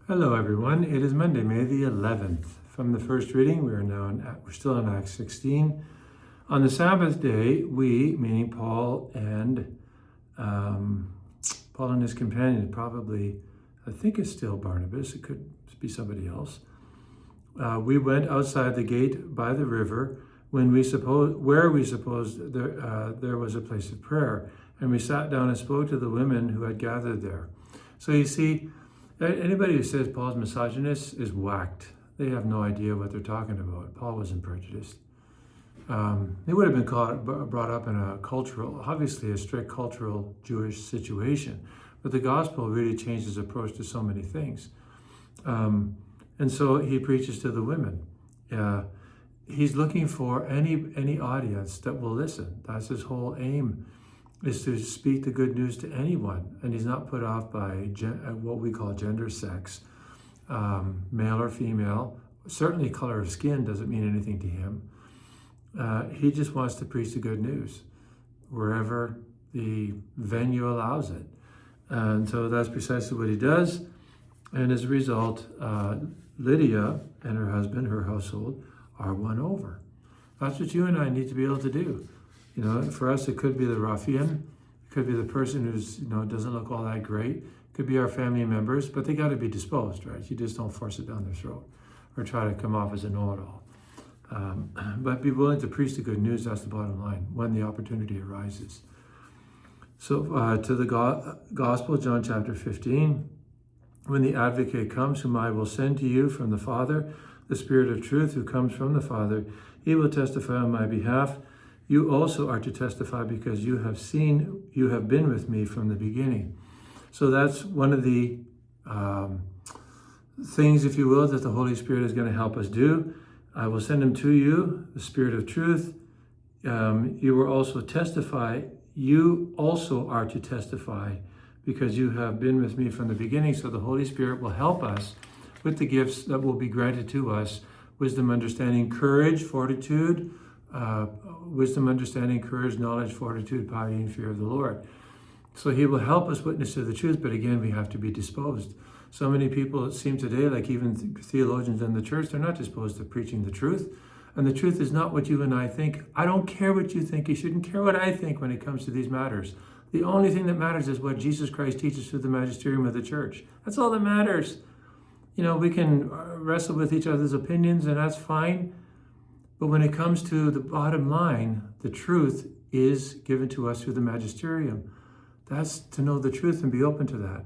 Hello, everyone. It is Monday, May the 11th. From the first reading, we're still in Acts 16. On the Sabbath day, we, meaning Paul and his companion, probably, I think it's still Barnabas. It could be somebody else. We went outside the gate by the river where we supposed there was a place of prayer, and we sat down and spoke to the women who had gathered there. So you see, anybody who says Paul's misogynist is whacked. They have no idea what they're talking about. Paul wasn't prejudiced. He would have been brought up in obviously a strict cultural Jewish situation, but the gospel really changed his approach to so many things. And so he preaches to the women. He's looking for any audience that will listen. That's his whole aim, is to speak the good news to anyone. And he's not put off by what we call gender, sex, male or female. Certainly color of skin doesn't mean anything to him. He just wants to preach the good news wherever the venue allows it. And so that's precisely what he does. And as a result, Lydia and her husband, her household, are won over. That's what you and I need to be able to do. You know, for us, it could be the ruffian. It could be the person who's, doesn't look all that great. It could be our family members, but they got to be disposed, right? You just don't force it down their throat or try to come off as a know-it-all. But be willing to preach the good news. That's the bottom line when the opportunity arises. So to the gospel, John chapter 15, when the advocate comes, whom I will send to you from the Father, the Spirit of truth who comes from the Father, he will testify on my behalf. You also are to testify because you have been with me from the beginning. So that's one of the things, if you will, that the Holy Spirit is going to help us do. I will send him to you, the Spirit of truth. You will also testify. You also are to testify because you have been with me from the beginning. So the Holy Spirit will help us with the gifts that will be granted to us: wisdom, understanding, courage, fortitude, wisdom, understanding, courage, knowledge, fortitude, piety, and fear of the Lord. So he will help us witness to the truth, but again, we have to be disposed. So many people, it seems today, like even theologians in the church, they're not disposed to preaching the truth. And the truth is not what you and I think. I don't care what you think. You shouldn't care what I think when it comes to these matters. The only thing that matters is what Jesus Christ teaches through the magisterium of the church. That's all that matters. We can wrestle with each other's opinions, and that's fine. But when it comes to the bottom line, the truth is given to us through the magisterium. That's to know the truth and be open to that.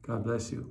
God bless you.